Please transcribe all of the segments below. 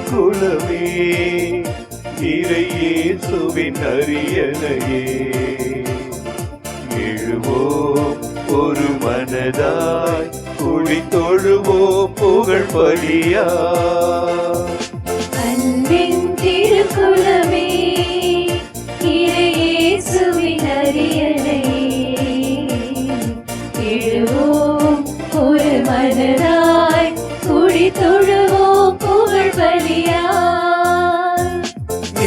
திருக்குலமே இறை இயேசுவின் அரியணையே, எழுவோம் ஒரு மனதாய் குடி தொழுவோம் புகழ் படியா. அன்பின் திருக்குலமே இறை இயேசுவின் அரியணையே, எழுவோம் ஒரு மனதாய் குடி தொழுவோம் புகழ் படியா.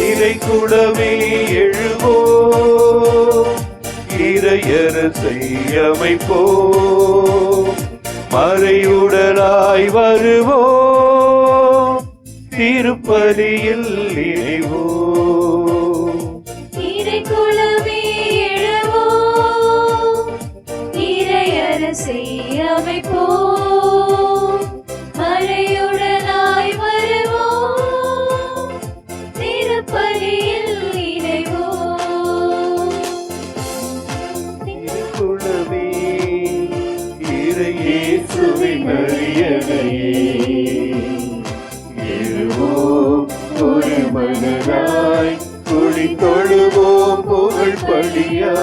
இறை குலமே எழுவோம் இறையரசை அமைப்போம், மறையுடலாய் வருவோம் திருப்பலியில் இணைவோம். இறை குலமே எழுவோம் இறையரசை அமைப்போம், மறையுடனாய் வருவோம் திருப்பலியில் இணைவோம். திருக்குலமே இறை இயேசுவின் அரியணையே, எழுவோம் ஒரு மனதாய் குடி தொழுவோம் புகழ் படியா.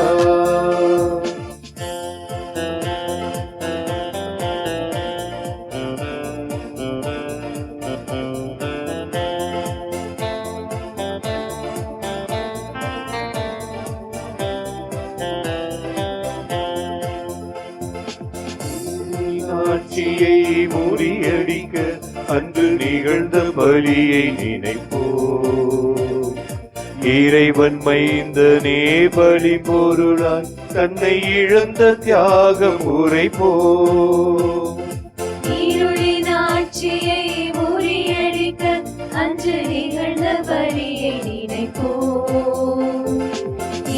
ஆட்சியை முறியடிக்க அன்று நிகழ்ந்த பலியை நினைப்போம், இறைவன் மைந்தனே பலி பொருளாய் தன்னை இழந்த தியாகம் உரைப்போம். இருளின் ஆட்சியை முறியடிக்க அன்று நிகழ்ந்த பலியை நினைப்போம்,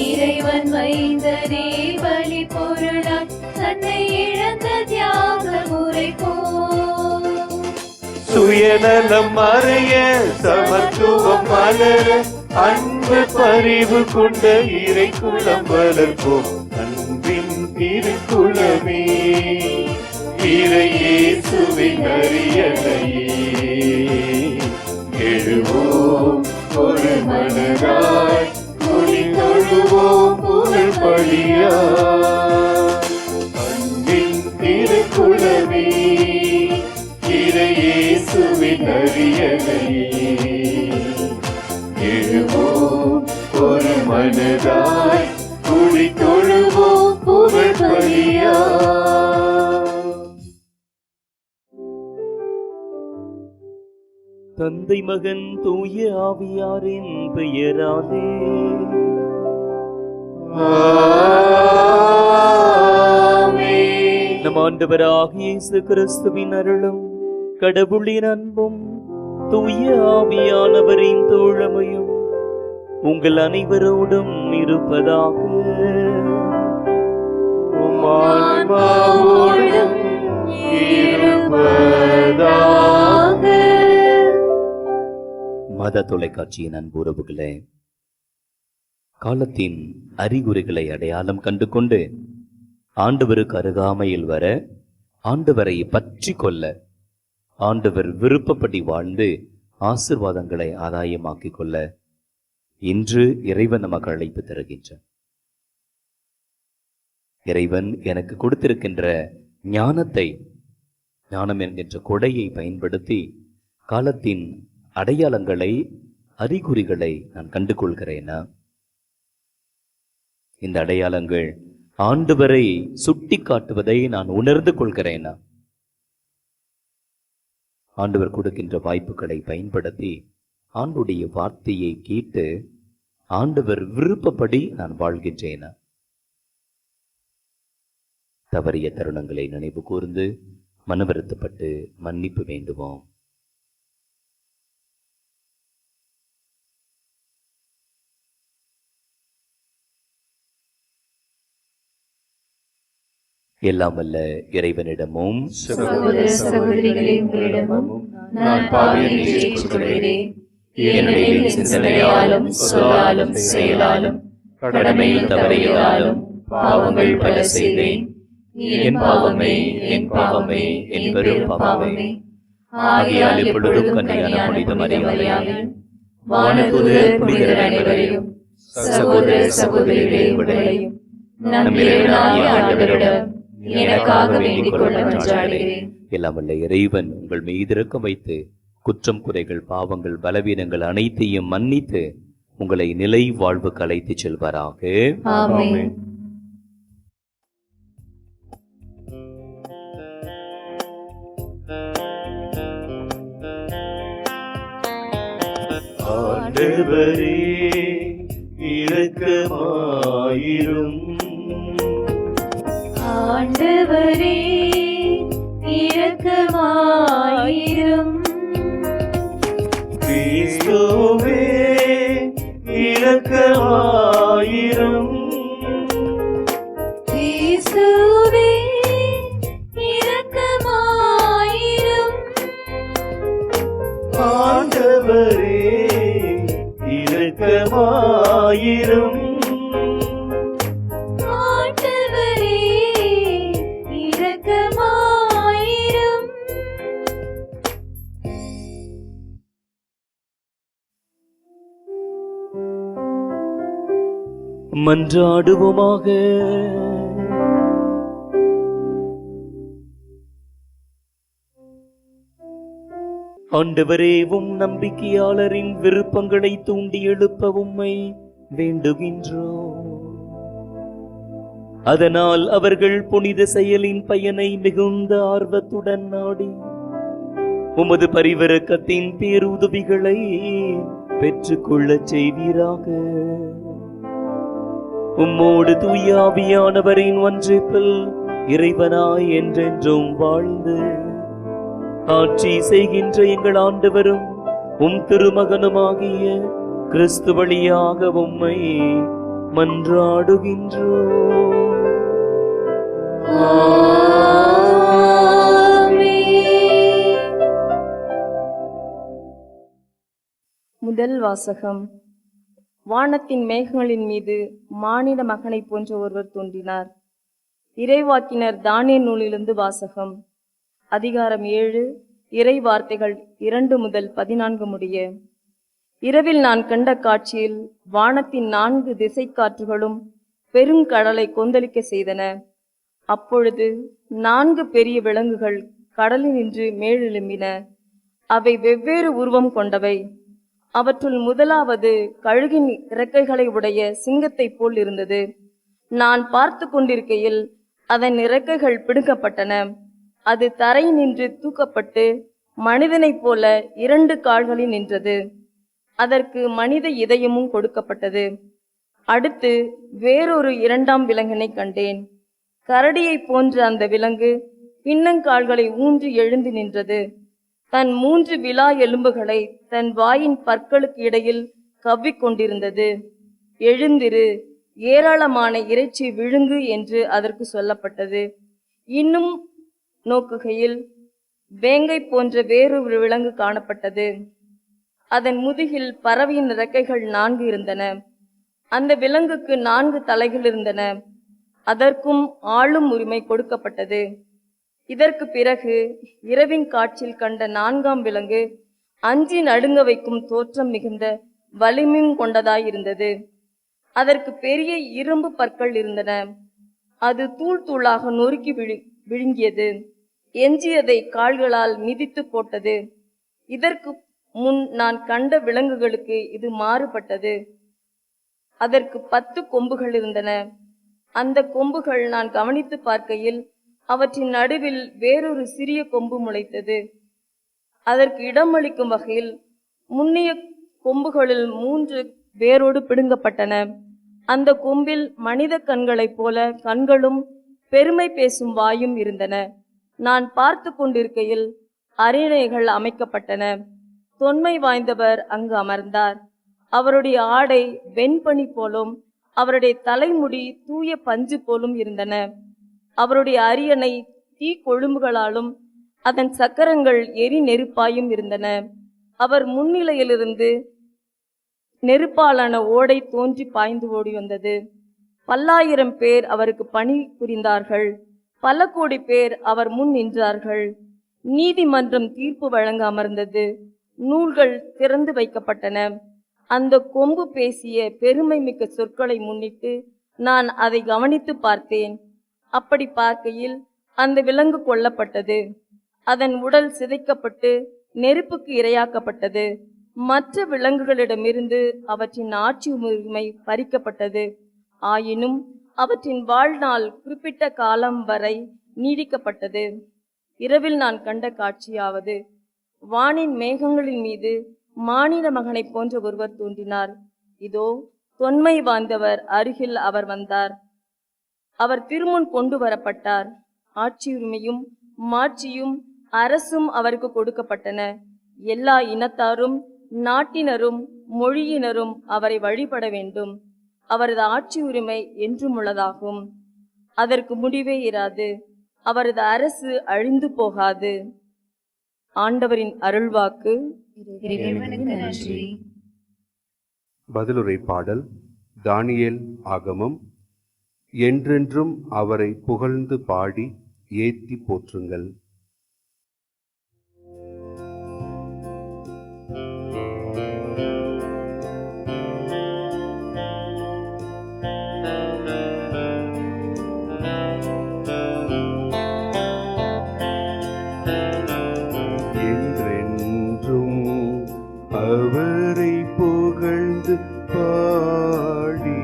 இறைவன் மைந்தனே பலி பொருளாய் தன்னை இழந்த தியாகம் உரைப்போம். சுயநலம் மறைய சமத்துவம் மலர அன்பு பரிவு கொண்ட இறை குலம் வளர்ப்போம். அன்பின் திருக்குலமே இறை இயேசுவின் அரியணையே, எழுவோம் ஒரு மனதாய் குடி தொழுவோம் புகழ் படியா. அன்பின் திருக்குலமே இறை இயேசுவின் அரியணையே, எழுவோம் ஒரு மனதாய் குடி தொழுவோம் புகழ் படியா. தந்தை மகன் தூய ஆவியாரின் பெயராலே ஆமென். நம் ஆண்டவராகிய இயேசு கிறிஸ்துவின் அருளும் கடவுளின் அன்பும் தூய ஆவியானவரின் தோழமையும் உங்கள் அனைவரோடும் இருப்பதாக. உம் ஆன்மாவோடும் இருப்பதாக. மத தொலைக்காட்சியின் அன்பு உறவுகளே, காலத்தின் அறிகுறிகளை அடையாளம் கண்டு கொண்டு ஆண்டவருக்கு அருகாமையில் வர, ஆண்டவரை பற்றி கொள்ள, ஆண்டவர் விருப்பப்படி வாழ்ந்து ஆசீர்வாதங்களை ஆதாயமாக்கிக் கொள்ள இன்று இறைவன் நமக்கு அழைப்பு தருகின்றார். இறைவன் எனக்கு கொடுத்திருக்கின்ற ஞானத்தை, ஞானம் என்கின்ற கொடையை பயன்படுத்தி காலத்தின் அடையாளங்களை, அறிகுறிகளை நான் கண்டு கொள்கிறேனா? இந்த அடையாளங்கள் ஆண்டவரை சுட்டி காட்டுவதை நான் உணர்ந்து கொள்கிறேனா? ஆண்டவர் கொடுக்கின்ற வாய்ப்புகளை பயன்படுத்தி ஆண்டுடைய வார்த்தையை கேட்டு ஆண்டவர் விருப்பப்படி நான் வாழ்கின்றேனா? தவறிய தருணங்களை நினைவு கூர்ந்து மனவருத்தப்பட்டு மன்னிப்பு வேண்டுவோம். எல்லாம் வல்ல இறைவனிடமும் சகோதர சகோதரிகளிடமும் நான் பாவியை ஏற்றுக்கொள்கிறேன். என்னுடைய சிந்தனையாலும் சொல்லாலும் செயலாலும் கடமையில் தவறியதாலும் பாவங்கள் பல செய்தேன். என் பாவமே, என் பாவமே, என் பெரும் பாவமே. ஆகையால் இப்பொழுதும் கன்னியான புனித மரியாதையும் வானதூதர் புனிதர் அனைவரையும் சகோதர சகோதரிகளே உங்களையும் நம் இறைவனாகிய ஆண்டவரிடம் எனக்காக வேண்டிக் கொள்ள மன்றாடுகிறேன். எல்லாம் வல்ல இறைவன் உங்கள் மீது இரக்கம் வைத்து குற்றம் குறைகள் பாவங்கள் பலவீனங்கள் அனைத்தையும் மன்னித்து உங்களை நிலை வாழ்வுக்கு அழைத்துச் செல்வாராக. ஆமென். ஆண்டவரே இரக்கமாயிரும். ஆண்டவரே இரக்கமாயிரும். கிறிஸ்துவே இரக்கமாயிரும். கிறிஸ்துவே இரக்கமாயிரும். ஆண்டவரே இரக்கமாயிரும். ஆண்டவரே இரக்கமாயிரும். மன்றாடுவோமாக. ஆண்டவரே, நம்பிக்கையாளரின் விருப்பங்களை தூண்டி எழுப்ப உம்மை வேண்டுகின்றோம். அதனால் அவர்கள் புனித செயலின் பயனை மிகுந்த ஆர்வத்துடன் நாடி உமது பரிவரக்கத்தின் பேருதவிகளை பெற்றுக்கொள்ளச் செய்வீராக. உம்மோடு தூயாவியானவரின் ஒன்றிப்பில் இறைவனாய் என்றென்றும் வாழ்ந்து ஆட்சி செய்கின்ற எங்கள் ஆண்டவரும் உம் திருமகனுமாகிய கிறிஸ்து வழியாக உம்மை மன்றாடுகின்றோம். முதல் வாசகம். வானத்தின் மேகங்களின் மீது மானிட மகனை போன்ற ஒருவர் தோன்றினார். இறைவாக்கினர் தானியேல் நூலிலிருந்து வாசகம். அதிகாரம் 7, இறை வார்த்தைகள் 2 முதல் 14 முடிய. இரவில் நான் கண்ட காட்சியில் வானத்தின் 4 திசை காற்றுகளும் பெருங்கடலை கொந்தளிக்க செய்தன. அப்பொழுது 4 பெரிய விலங்குகள் கடலினின்று மேலெழும்பின. அவை வெவ்வேறு உருவம் கொண்டவை. அவற்றுள் முதலாவது கழுகின் இறக்கைகளை உடைய சிங்கத்தை போல் இருந்தது. நான் பார்த்து கொண்டிருக்கையில் அதன் இறக்கைகள் பிடுங்கப்பட்டன. அது தரை நின்று தூக்கப்பட்டு மனிதனைப் போல 2 கால்களில் நின்றது. அதற்கு மனித இதயமும் கொடுக்கப்பட்டது. அடுத்து வேறொரு 2ஆம் விலங்கினை கண்டேன். கரடியை போன்ற அந்த விலங்கு பின்னங்கால்களை ஊன்றி எழுந்து நின்றது. தன் 3 விலா எலும்புகளை தன் வாயின் பற்களுக்கு இடையில் கவ்விக்கொண்டிருந்தது. எழுந்திரு, ஏராளமான இறைச்சி விழுங்கு என்று அதற்கு சொல்லப்பட்டது. இன்னும் நோக்குகையில் வேங்கை போன்ற வேறொரு விலங்கு காணப்பட்டது. அதன் முதுகில் பறவையின் இறக்கைகள் 4 இருந்தன. அந்த விலங்குக்கு 4 தலைகள் இருந்தன. அதற்கும் ஆளும் உரிமை கொடுக்கப்பட்டது. இதற்கு பிறகு இரவின் காட்சியில் கண்ட 4ஆம் விலங்கு அஞ்சி நடுங்க வைக்கும் தோற்றம் மிகுந்த வலிமையும் கொண்டதாயிருந்தது. அதற்கு பெரிய இரும்பு பற்கள் இருந்தன. அது தூள் தூளாக நொறுக்கி விழுங்கியது. எஞ்சியதை கால்களால் மிதித்து போட்டது. இதற்கு முன் நான் கண்ட விலங்குகளுக்கு இது மாறுபட்டது. அதற்கு 10 கொம்புகள் இருந்தன. அந்த கொம்புகள் நான் கவனித்து பார்க்கையில் அவற்றின் நடுவில் வேறொரு சிறிய கொம்பு முளைத்தது. அதற்கு இடமளிக்கும் வகையில் முன்னிய கொம்புகளில் 3 வேரோடு பிடுங்கப்பட்டன. அந்த கொம்பில் மனித கண்களைப் போல கண்களும் பெருமை பேசும் வாயும் இருந்தன. நான் பார்த்து கொண்டிருக்கையில் அரியணைகள் அமைக்கப்பட்டன. தொன்மை வாய்ந்தவர் அங்கு அமர்ந்தார். அவருடைய ஆடை வெண்பனி போலும் அவருடைய தலைமுடி தூய பஞ்சு போலும் இருந்தன. அவருடைய அரியணை தீ கொழும்புகளாலும் அதன் சக்கரங்கள் எரி நெருப்பாயும் இருந்தன. அவர் முன்னிலையிலிருந்து நெருப்பாலான ஓடை தோன்றி பாய்ந்து ஓடி வந்தது. 1000 பேர் அவருக்கு பணி புரிந்தார்கள். பல கோடி பேர் அவர் முன் நின்றார்கள். நீதிமன்றம் தீர்ப்பு வழங்க அமர்ந்தது. நூல்கள் திறந்து வைக்கப்பட்டன. அந்த கொம்பு பேசிய பெருமை மிக்க சொற்களை முன்னிட்டு நான் அதை கவனித்து பார்த்தேன். அப்படி பார்க்கையில் அந்த விலங்கு கொல்லப்பட்டது. அதன் உடல் சிதைக்கப்பட்டு நெருப்புக்கு இரையாக்கப்பட்டது. மற்ற விலங்குகளிடமிருந்து அவற்றின் ஆட்சி உரிமை பறிக்கப்பட்டது. ஆயினும் அவற்றின் வாழ்நாள் குறிப்பிட்ட காலம் வரை நீடிக்கப்பட்டது. இரவில் நான் கண்ட காட்சியாவது, வானின் மேகங்களின் மீது மானிட மகனைப் போன்ற ஒருவர் தோன்றினார். இதோ தொன்மை வாய்ந்தவர் அருகில் அவர் வந்தார். அவர் திருமுன் கொண்டு வரப்பட்டார். ஆட்சியுரிமையும் மாட்சியும் அரசும் அவருக்கு கொடுக்கப்பட்டன. எல்லா இனத்தாரும் நாட்டினரும் மொழியினரும் அவரை வழிபட வேண்டும். அவரது ஆட்சி உரிமை என்றும் உள்ளதாகும். அதற்கு முடிவே இராது. அவரது அரசு அழிந்து போகாது. ஆண்டவரின் அருள்வாக்கு. இறைவனுக்கு நன்றி. பதிலுரை பாடல். தானியேல் ஆகமம். என்றென்றும் அவரை புகழ்ந்து பாடி ஏத்தி போற்றுங்கள். என்றென்றும் அவரை புகழ்ந்து பாடி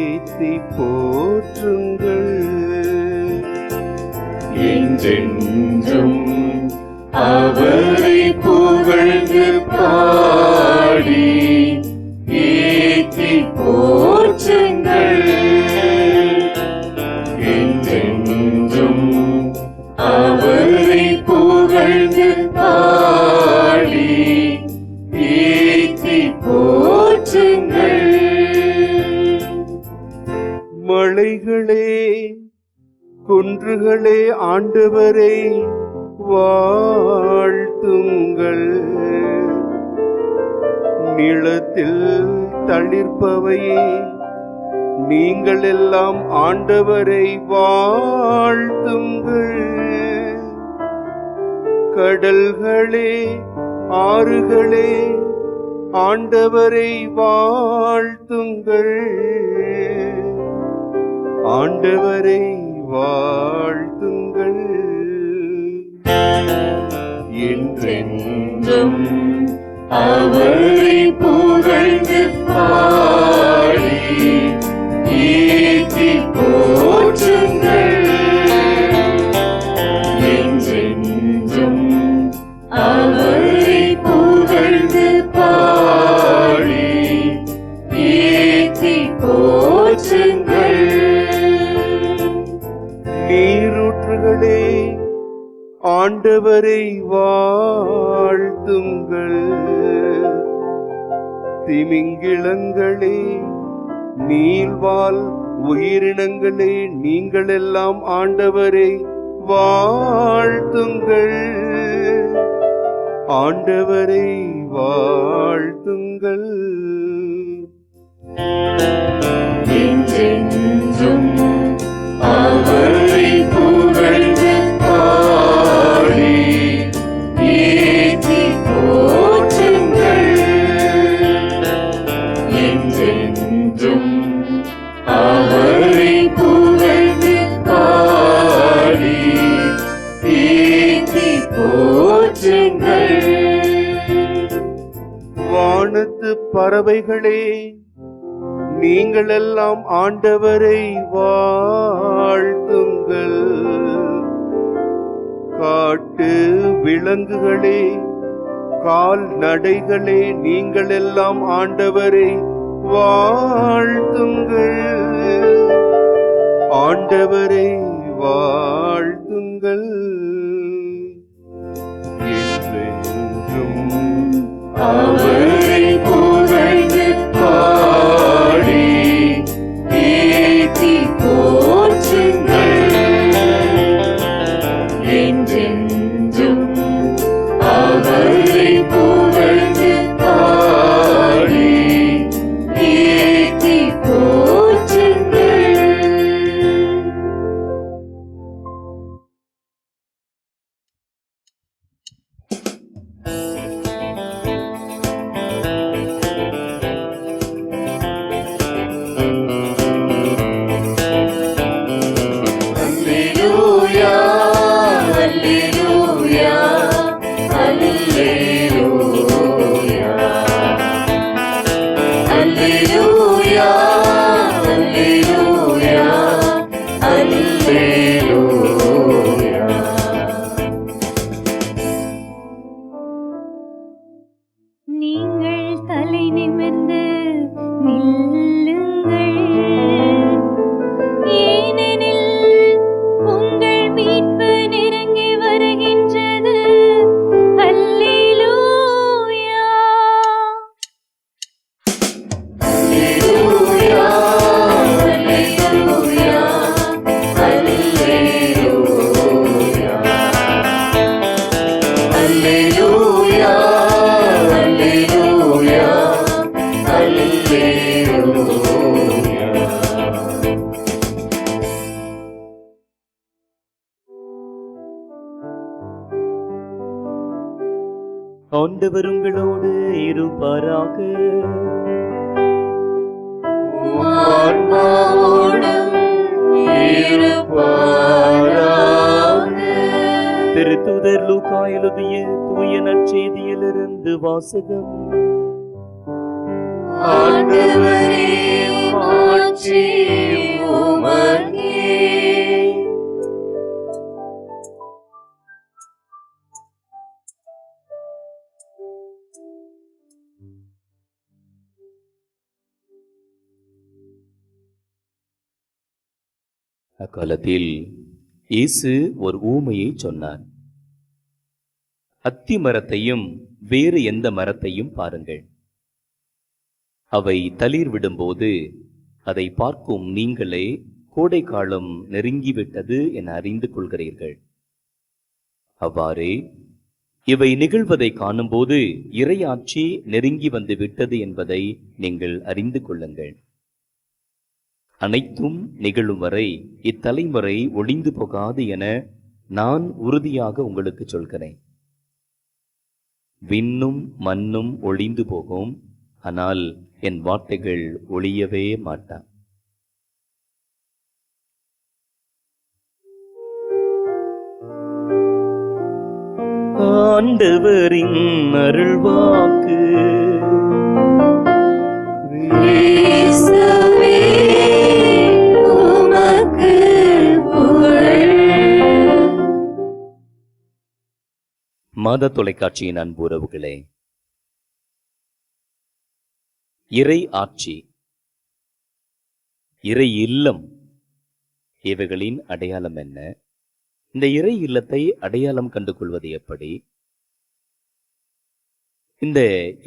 ஏத்தி போற்றுங்கள். என்றென்றும் அவரை புகழ்ந்து பாடி ஏத்தி போற்றுங்கள். என்றென்றும் அவரை புகழ்ந்து பாடி ஏத்தி போற்றுங்கள். மலைகளே குன்றுகளே ஆண்டவரை வாழ்த்துங்கள். நிலத்தில் தளிர்ப்பவையே நீங்கள் எல்லாம் ஆண்டவரை வாழ்த்துங்கள். கடல்களே ஆறுகளே ஆண்டவரை வாழ்த்துங்கள். ஆண்டவரை வாழ்த்துங்கள். என்றென்றும் அவரை புகழ்ந்து பாடி ஏத்தி போற்றுங்கள். என்றென்றும் அவரை புகழ்ந்து பாடி ஏத்தி போற்றுங்கள். நீரூற்றுகளே ஆண்டவரை வாழ்த்துங்கள். திமிங்கிலங்களே நீள்வால் உயிரினங்களே நீங்கள் எல்லாம் ஆண்டவரை வாழ்த்துங்கள். ஆண்டவரை வாழ்த்துங்கள். என்றென்றும் அவரை புகழ்ந்து பாடி ஏத்தி போற்றுங்கள். என்றென்றும் அவரை புகழ்ந்து பாடி ஏத்தி போற்றுங்கள். வானத்து பறவைகளே நீங்கள் எல்லாம் ஆண்டவரை வாழ்த்துங்கள். காட்டு விலங்குகளே கால்நடைகளே நீங்கள் எல்லாம் ஆண்டவரை வாழ்த்துங்கள். ஆண்டவரை வாழ்த்துங்கள். என்றென்றும் அவரை புகழ்ந்து பாடி ஏத்தி போற்றுங்கள். என்றென்றும் அவரை புகழ்ந்து பாடி ஏத்தி போற்றுங்கள். அல்லேலூயா அல்லேலூயா அல்லேலூயா. ஆண்டவர் உங்களோடு இருப்பாராக. ஆன்மாவோடும் இருப்பாராக. திருத்தூதர் லூக்கா எழுதிய தூய நற்செய்தியிலிருந்து வாசகம். ஆண்டவரே மாட்சி உமக்கே. அக்காலத்தில் இயேசு ஒரு ஊமையை சொன்னார். அத்தி மரத்தையும் வேறு எந்த மரத்தையும் பாருங்கள். அவை தளிர் விடும்போது அதை பார்க்கும் நீங்களே கோடை காலம் நெருங்கிவிட்டது என அறிந்து கொள்கிறீர்கள். அவ்வாறே இவை நிகழ்வதை காணும்போது இறையாட்சி நெருங்கி வந்து விட்டது என்பதை நீங்கள் அறிந்து கொள்ளுங்கள். அனைத்தும் நிகழும் வரை இத்தலைமுறை ஒளிந்து போகாது என நான் உறுதியாக உங்களுக்கு சொல்கிறேன். விண்ணும் மண்ணும் ஒளிந்து போகும், ஆனால் என் வார்த்தைகள் ஒளியவே மாட்டான். ஆண்டவரின் அருள்வாக்கு. இயேசுவே உமக்கு புகழ். மாத தொலைக்காட்சியின் அன்பு உறவுகளே, இறை ஆட்சி, இறை இல்லம் இவைகளின் அடையாளம் என்ன? இந்த இறை இல்லத்தை அடையாளம் கண்டு கொள்வது எப்படி? இந்த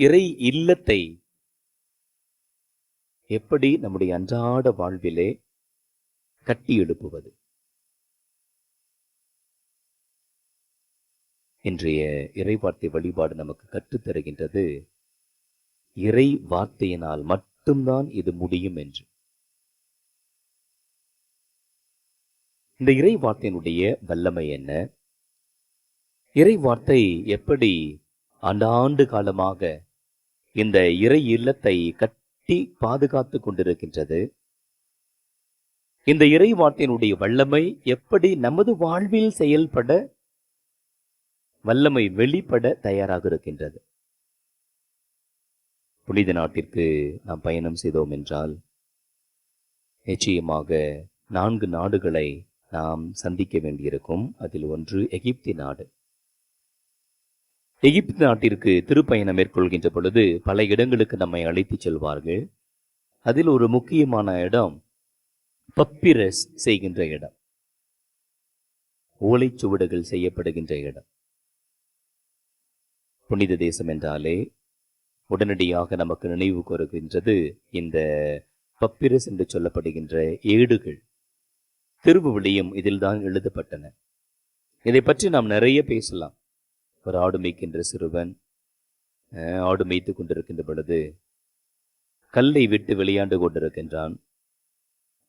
இறை இல்லத்தை எப்படி நம்முடைய அன்றாட வாழ்விலே கட்டி எழுப்புவது? இன்றைய இறைவார்த்தை வழிபாடு நமக்கு கற்றுத்தருகின்றது, இறை வார்த்தையினால் மட்டும்தான் இது முடியும் என்று. இந்த இறை வார்த்தையினுடைய வல்லமை என்ன? இறை வார்த்தை எப்படி ஆண்டாண்டு காலமாக இந்த இறை இல்லத்தை கட்டி பாதுகாத்து கொண்டிருக்கின்றது? இந்த இறை வார்த்தையினுடைய வல்லமை எப்படி நமது வாழ்வில் செயல்பட, வல்லமை வெளிப்பட தயாராக இருக்கின்றது? புனித நாட்டிற்கு நாம் பயணம் செய்தோம் என்றால் நிச்சயமாக 4 நாடுகளை நாம் சந்திக்க வேண்டியிருக்கும். அதில் ஒன்று எகிப்து நாடு. எகிப்து நாட்டிற்கு திருப்பயணம் மேற்கொள்கின்ற பொழுது பல இடங்களுக்கு நம்மை அழைத்து செல்வார்கள். அதில் ஒரு முக்கியமான இடம் பப்பிரஸ் செய்கின்ற இடம், ஓலைச்சுவடுகள் செய்யப்படுகின்ற இடம். புனித தேசம் என்றாலே உடனடியாக நமக்கு நினைவு கூறுகின்றது இந்த பப்பிரஸ் என்று சொல்லப்படுகின்ற ஏடுகள். திருவிவிலியம் இதில்தான் எழுதப்பட்டன. இதை பற்றி நாம் நிறைய பேசலாம். ஒரு ஆடு மேய்க்கின்ற சிறுவன் ஆடு மேய்த்து கொண்டிருக்கின்ற பொழுது கல்லை விட்டு விளையாண்டு கொண்டிருக்கின்றான்.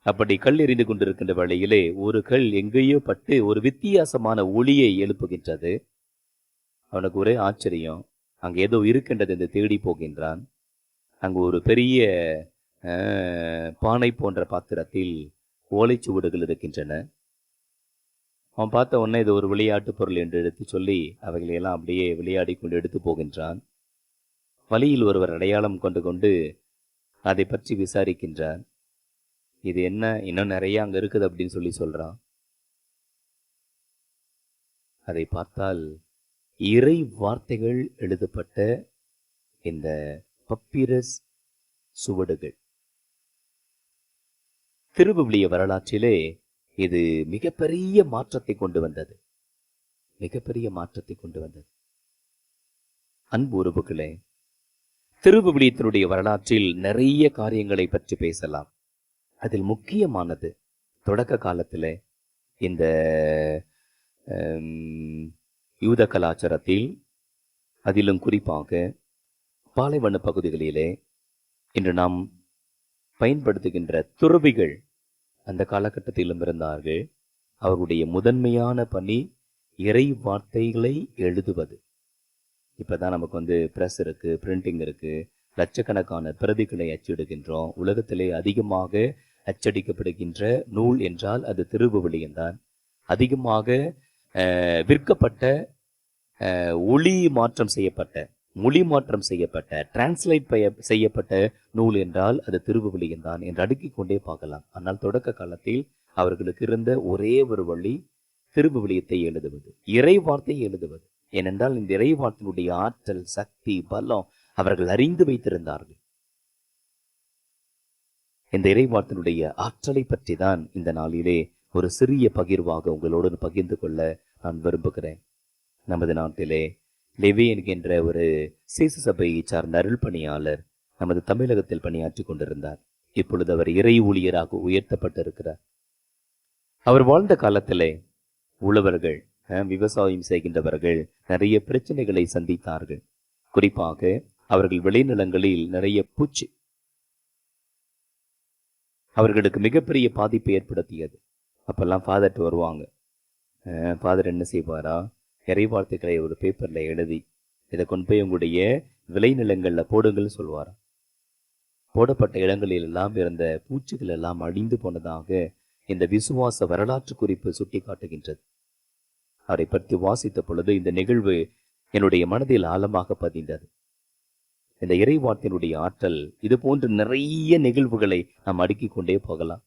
அப்படி கல் எறிந்து கொண்டிருக்கின்ற வேளையிலே ஒரு கல் எங்கேயோ பட்டு ஒரு வித்தியாசமான ஒளியை எழுப்புகின்றது. அவனுக்கு ஒரே ஆச்சரியம். அங்கே ஏதோ இருக்கின்றது என்று தேடி போகின்றான். அங்கு ஒரு பெரிய பானை போன்ற பாத்திரத்தில் ஓலைச்சுவடுகள் இருக்கின்றன. அவன் பார்த்த உடனே இது ஒரு விளையாட்டு பொருள் என்று எடுத்து சொல்லி அவைகளையெல்லாம் அப்படியே விளையாடி கொண்டு எடுத்து போகின்றான். வழியில் ஒருவர் அடையாளம் கொண்டு அதை பற்றி விசாரிக்கின்றார். இது என்ன, இன்னும் நிறைய அங்கே இருக்குது அப்படின்னு சொல்லி சொல்றான். அதை பார்த்தால் இறை வார்த்தைகள் எழுதப்பட்ட இந்த பப்பிரஸ் சுவடுகள். திருவிவிலிய வரலாற்றிலே இது மிகப்பெரிய மாற்றத்தை கொண்டு வந்தது. மிகப்பெரிய மாற்றத்தை கொண்டு வந்தது. அன்பு உறவுகளே, திருவிவிலியத்தினுடைய வரலாற்றில் நிறைய காரியங்களை பற்றி பேசலாம். அதில் முக்கியமானது தொடக்க காலத்தில் இந்த யூத கலாச்சாரத்தில் அதிலும் குறிப்பாக பாலைவன பகுதிகளிலே இன்று நாம் பயன்படுத்துகின்ற துறவிகள் அந்த காலகட்டத்திலும் இருந்தார்கள். அவர்களுடைய முதன்மையான பணி இறை வார்த்தைகளை எழுதுவது. இப்பதான் நமக்கு பிரஸ் இருக்கு, பிரிண்டிங் இருக்கு, லட்சக்கணக்கான பிரதிகளை அச்சிடுகின்றோம். உலகத்திலே அதிகமாக அச்சடிக்கப்படுகின்ற நூல் என்றால் அது திருவிவிலியம்தான். அதிகமாக விற்கப்பட்ட ஒளி மாற்றம் செய்யப்பட்ட, மொழி மாற்றம் செய்யப்பட்ட, டிரான்ஸ்லேட் செய்யப்பட்ட நூல் என்றால் அது திருவிவிலியம்தான் என்று அடுக்கிக் கொண்டே பார்க்கலாம். ஆனால் தொடக்க காலத்தில் அவர்களுக்கு இருந்த ஒரே ஒரு வழி திருவிவிலியத்தை எழுதுவது, இறை வார்த்தையை எழுதுவது. ஏனென்றால் இந்த இறை வார்த்தையினுடைய ஆற்றல், சக்தி, பலம் அவர்கள் அறிந்து வைத்திருந்தார்கள். இந்த இறை வார்த்தையினுடைய ஆற்றலை பற்றி தான் இந்த நாளிலே ஒரு சிறிய பகிர்வாக உங்களோடு பகிர்ந்து கொள்ள நான் விரும்புகிறேன். நமது நாட்டிலே லெவி என்கின்ற ஒரு சேசு சபையை சார்ந்த அருள் பணியாளர் நமது தமிழகத்தில் பணியாற்றி கொண்டிருந்தார். இப்பொழுது அவர் இறை ஊழியராக உயர்த்தப்பட்டிருக்கிறார். அவர் வாழ்ந்த காலத்திலே உழவர்கள், விவசாயம் செய்கின்றவர்கள் நிறைய பிரச்சனைகளை சந்தித்தார்கள். குறிப்பாக அவர்கள் விளைநிலங்களில் நிறைய பூச்சி அவர்களுக்கு மிகப்பெரிய பாதிப்பை ஏற்படுத்தியது. அப்பெல்லாம் ஃபாதர்ட்டு வருவாங்க. ஃபாதர் என்ன செய்வாரா, இறை வார்த்தைகளை ஒரு பேப்பர்ல எழுதி இதை கொண்டு போய் உங்களுடைய விளைநிலங்கள்ல போடுங்கள்னு சொல்வாராம். போடப்பட்ட இடங்களில் எல்லாம் இருந்த பூச்சிகள் எல்லாம் அழிந்து போனதாக இந்த விசுவாச வரலாற்று குறிப்பு சுட்டி காட்டுகின்றது. அவரை பற்றி வாசித்த பொழுது இந்த நிகழ்வு என்னுடைய மனதில் ஆழமாக பதிந்தது. இந்த இறை வார்த்தையினுடைய ஆற்றல், இது போன்ற நிறைய நிகழ்வுகளை நாம் அடுக்கிக் கொண்டே போகலாம்.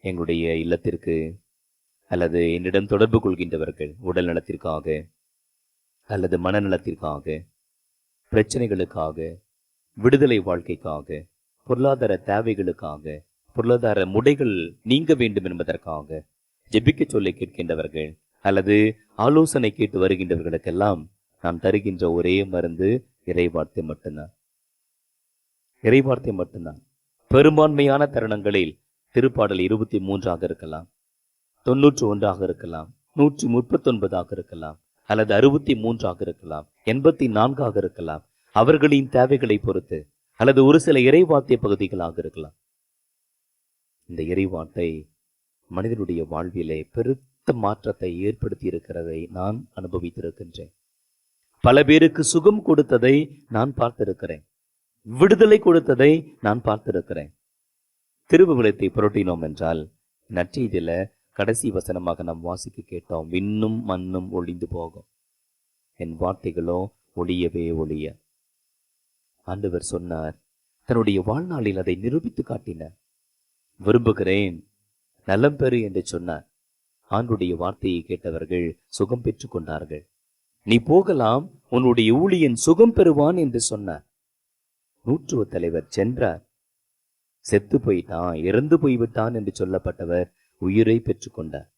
எங்களுடைய இல்லத்திற்கு அல்லது என்னிடம் தொடர்பு கொள்கின்றவர்கள் உடல் நலத்திற்காக அல்லது மனநலத்திற்காக, பிரச்சனைகளுக்காக, விடுதலை வாழ்க்கைக்காக, பொருளாதார தேவைகளுக்காக, பொருளாதார முடைகள் நீங்க வேண்டும் என்பதற்காக ஜெபிக்க சொல்லி கேட்கின்றவர்கள் அல்லது ஆலோசனை கேட்டு வருகின்றவர்களுக்கெல்லாம் நாம் தருகின்ற ஒரே மருந்து இறைவார்த்தை மட்டும்தான். இறைவார்த்தை மட்டும்தான். பெரும்பான்மையான தருணங்களில் திருப்பாடல் 23 இருக்கலாம், 91 இருக்கலாம், 139 இருக்கலாம், அல்லது 63 இருக்கலாம், 84 இருக்கலாம். அவர்களின் தேவைகளை பொறுத்து, அல்லது ஒரு சில இறைவார்த்தை பகுதிகளாக இருக்கலாம். இந்த இறைவார்த்தை மனிதனுடைய வாழ்விலே பெருத்த மாற்றத்தை ஏற்படுத்தி இருக்கிறதை நான் அனுபவித்திருக்கின்றேன். பல பேருக்கு சுகம் கொடுத்ததை நான் பார்த்திருக்கிறேன். விடுதலை கொடுத்ததை நான் பார்த்திருக்கிறேன். திருவிவிலியத்தை புரட்டினோம் என்றால் நற்செய்தியில கடைசி வசனமாக நாம் வாசிக்க கேட்டோம், விண்ணும் மண்ணும் ஒளிந்து போகும், என் வார்த்தைகளோ ஒளியவே ஒளிய. ஆண்டவர் சொன்னார், தன்னுடைய வாழ்நாளில் அதை நிரூபித்து காட்டினார். விரும்புகிறேன், நலம் பெறு என்று சொன்னார். ஆண்டுடைய வார்த்தையை கேட்டவர்கள் சுகம் பெற்றுக் கொண்டார்கள். நீ போகலாம், உன்னுடைய ஊழியன் சுகம் பெறுவான் என்று சொன்னார். நூற்றுவ தலைவர் சென்றார். செத்து போயிட்டான், இறந்து போய்விட்டான் என்று சொல்லப்பட்டவர் உயிரை பெற்றுக்கொண்டார்.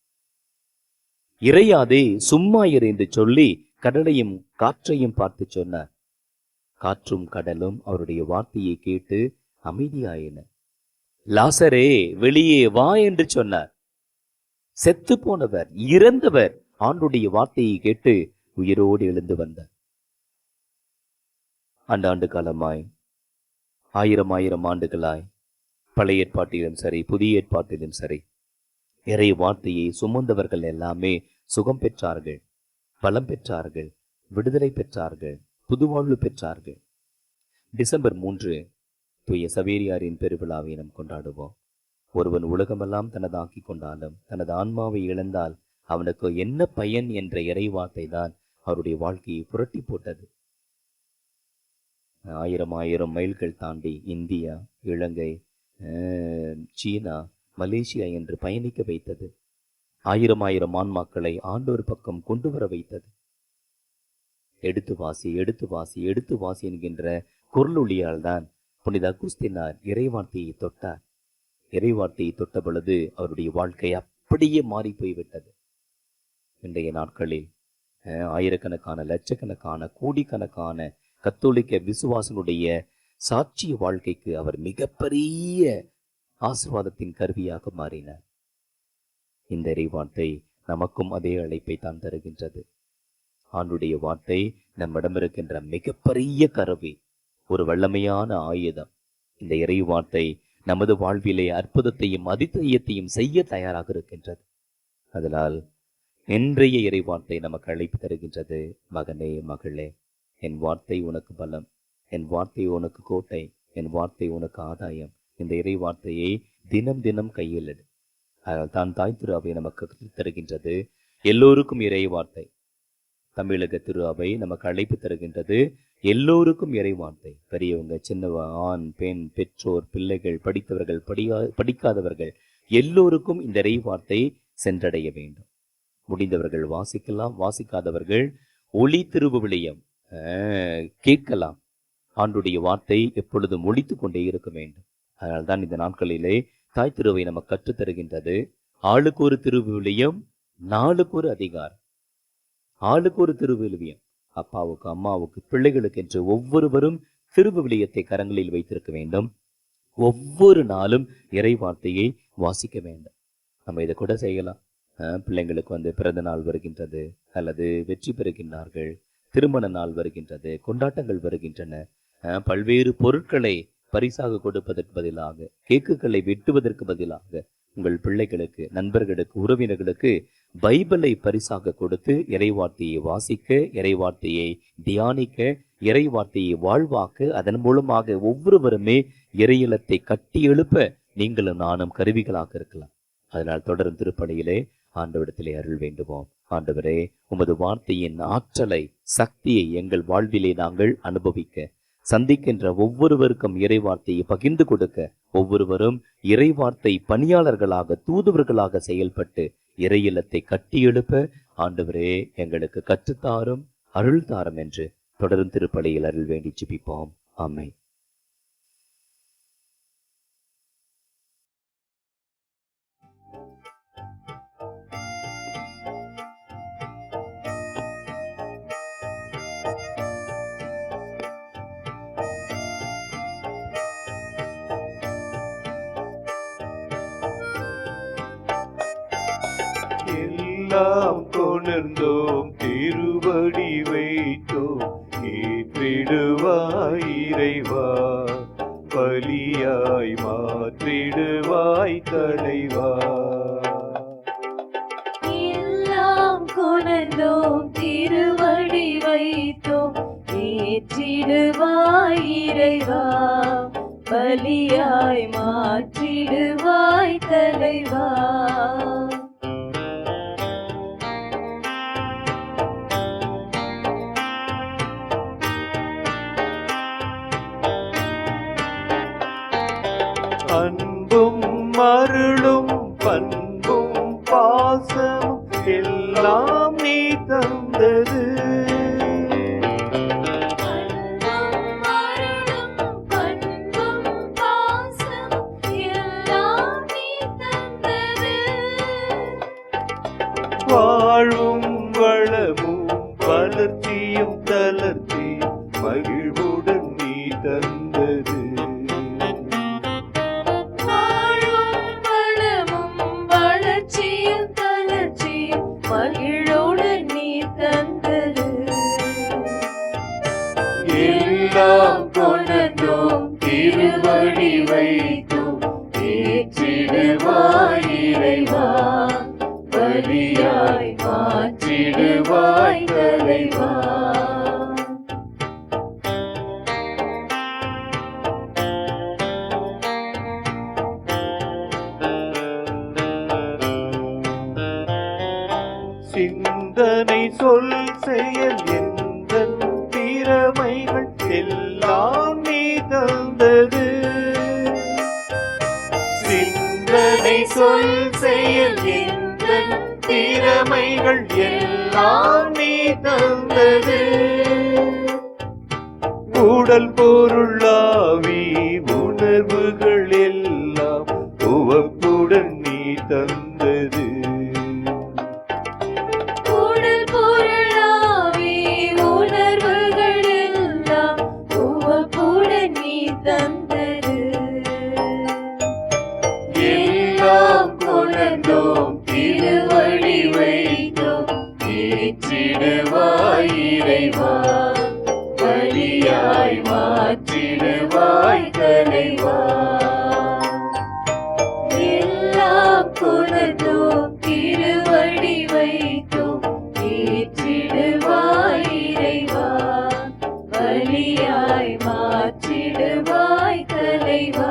இறையாதே, சும்மா இரு என்று சொல்லி கடலையும் காற்றையும் பார்த்து சொன்னார். காற்றும் கடலும் அவருடைய வார்த்தையை கேட்டு அமைதியாயின. லாசரே, வெளியே வா என்று சொன்னார். செத்து போனவர், இறந்தவர் ஆண்டுடைய வார்த்தையை கேட்டு உயிரோடு எழுந்து வந்தார். ஆண்டாண்டு காலமாய், ஆயிரம் ஆண்டுகளாய், பழைய ஏற்பாட்டிலும் சரி, புதிய ஏற்பாட்டிலும் சரி, இறை வார்த்தையை சுமந்தவர்கள் எல்லாமே சுகம் பெற்றார்கள், பலம் பெற்றார்கள், விடுதலை பெற்றார்கள், புதுவாழ்வு பெற்றார்கள். டிசம்பர் 3 தூய சவேரியாரின் பெருவிழாவை நாம் கொண்டாடுவோம். ஒருவன் உலகமெல்லாம் தனதாக்கி கொண்டாலும் தனது ஆன்மாவை இழந்தால் அவனுக்கு என்ன பயன் என்ற இறை வார்த்தை தான் அவருடைய வாழ்க்கையை புரட்டி போட்டது. ஆயிரம் மைல்கள் தாண்டி இந்தியா, இலங்கை, சீனா, மலேசியா என்று பயணிக்க வைத்தது. ஆயிரம் ஆன்மாக்களை ஆண்டோர் பக்கம் கொண்டு வர வைத்தது. எடுத்து வாசி, எடுத்து வாசி, எடுத்து வாசி என்கின்ற குரலொலியால் தான் புனித அகுஸ்தினார் இறைவார்த்தையை தொட்டார். இறைவார்த்தையை தொட்ட பொழுது அவருடைய வாழ்க்கை அப்படியே மாறி போய்விட்டது. இன்றைய நாட்களில் ஆயிரக்கணக்கான, லட்சக்கணக்கான, கோடிக்கணக்கான கத்தோலிக்க விசுவாசனுடைய சாட்சிய வாழ்க்கைக்கு அவர் மிகப்பெரிய ஆசீர்வாதத்தின் கருவியாக மாறினார். இந்த இறைவார்த்தை நமக்கும் அதே அழைப்பை தான் தருகின்றது. ஆண்டுடைய வார்த்தை நம்மிடம் இருக்கின்ற மிகப்பெரிய கருவி, ஒரு வல்லமையான ஆயுதம். இந்த இறை வார்த்தை நமது வாழ்விலே அற்புதத்தையும் அதிசயத்தையும் செய்ய தயாராக இருக்கின்றது. அதனால் இன்றைய இறை வார்த்தை நமக்கு அழைப்பு தருகின்றது. மகனே, மகளே, என் வார்த்தை உனக்கு பலம், என் வார்த்தை உனக்கு கோட்டை, என் வார்த்தை உனக்கு ஆதாயம். இந்த இறை வார்த்தையை தினம் தினம் கையில் எடு. அதனால் தான் தாய் திரு அவை நமக்கு தருகின்றது எல்லோருக்கும் இறை வார்த்தை. தமிழக திரு அவை நமக்கு அழைப்பு தருகின்றது எல்லோருக்கும் இறை வார்த்தை. பெரியவங்க, சின்னவ, ஆண், பெண், பெற்றோர், பிள்ளைகள், படித்தவர்கள், படிக்காதவர்கள் எல்லோருக்கும் இந்த இறை வார்த்தை சென்றடைய வேண்டும். முடிந்தவர்கள் வாசிக்கலாம், வாசிக்காதவர்கள் ஒளி திருவிவிலியம் கேட்கலாம். ஆண்டுடைய வார்த்தை எப்பொழுதும் ஒலித்து கொண்டே இருக்க வேண்டும். அதனால்தான் இந்த நாட்களிலே தாய் திருவை நமக்கு கற்றுத் தருகின்றது. ஆளுக்கு ஒரு திருவிவிலியம், நாளுக்கு ஒரு அதிகாரம். ஆளுக்கு ஒரு திருவிவிலியம். அப்பாவுக்கு, அம்மாவுக்கு, பிள்ளைகளுக்கு என்று ஒவ்வொருவரும் திருவிவிலியத்தை கரங்களில் வைத்திருக்க வேண்டும். ஒவ்வொரு நாளும் இறை வார்த்தையை வாசிக்க வேண்டும். நம்ம இதை கூட செய்யலாம். பிள்ளைங்களுக்கு பிறந்த நாள் வருகின்றது, அல்லது வெற்றி பெறுகின்றார்கள், திருமண நாள் வருகின்றது, கொண்டாட்டங்கள் வருகின்றன. பல்வேறு பொருட்களை பரிசாக கொடுப்பதற்கு பதிலாக, கேக்குகளை வெட்டுவதற்கு பதிலாக உங்கள் பிள்ளைகளுக்கு, நண்பர்களுக்கு, உறவினர்களுக்கு பைபிளை பரிசாக கொடுத்து இறைவார்த்தையை வாசிக்க, இறைவார்த்தையை தியானிக்க, இறைவார்த்தையை வாழ்வாக்க, அதன் மூலமாக ஒவ்வொருவருமே இறையிலத்தை கட்டி எழுப்ப நீங்களும் நானும் கருவிகளாக இருக்கலாம். அதனால் தொடரும் திருப்பணியிலே ஆண்டவரிடத்திலே அருள் வேண்டுவோம். ஆண்டவரே, உமது வார்த்தையின் ஆற்றலை, சக்தியை எங்கள் வாழ்விலே நாங்கள் அனுபவிக்க, சந்திக்கின்ற ஒவ்வொருவருக்கும் இறைவார்த்தையை பகிர்ந்து கொடுக்க, ஒவ்வொருவரும் இறைவார்த்தை பணியாளர்களாக, தூதுவர்களாக செயல்பட்டு இறையிலத்தை கட்டி எழுப்ப ஆண்டவரே எங்களுக்கு கற்றுத்தாரும், அருள் தாரும் என்று தொடரும் திருப்பலியில் அருள் வேண்டி ஜெபிப்போம். ஆமென். எல்லாம் கொணர்ந்தோம், திருவடி வைத்தோம், ஏற்றிடுவாய் இறைவா, பலியாய் மாற்றிடுவாய் தலைவா. எல்லாம் கொணர்ந்தோம், திருவடி வைத்தோம், ஏற்றிடுவாய் இறைவா, பலியாய் மாற்றிடுவாய் தலைவா. அன்பும் அருளும் பண்பும் பாசமும் எல்லாம் நீ தந்தது. அன்பும் அருளும் பண்பும் பாசமும் எல்லாம் நீ தந்தது. வாழ்வும் வளமும் வளர்ச்சியும் தளர்ச்சியும் மகிழ்வுடன் நீ தந்தது. எல்லாம் கொணர்ந்தோம், திருவடி வைத்தோம், ஏற்றிடுவாய் இறைவா, பலியாய் மாற்றிடுவாய் தலைவா. சிந்தனை சொல் செயல் எந்தன் திறமைகள் எல்லாம் நீ தந்தது. சிந்தனை சொல் செயல் எந்தன் திறமைகள் எல்லாம் நீ தந்தது. உடல் பொருளாவி உணர்வுகள் எல்லாம் உவப்புடன் நீ தந்தது. உடல் பொருளாவி உணர்வுகள் எல்லாம் உவப்புடன் நீ தந்தது. எல்லாம் கொணர்ந்தோம், திருவடி வைத்தோம், ஏற்றிடுவாய் ஏற்றிடுவாய் இறைவா, பலியாய் மாற்றிடுவாய் தலைவா. எல்லாம் புணர்ந்தோம் திருவடி வைத்தோம், ஏற்றிடுவாய் இறைவா, பலியாய் மாற்றிடுவாய் தலைவா.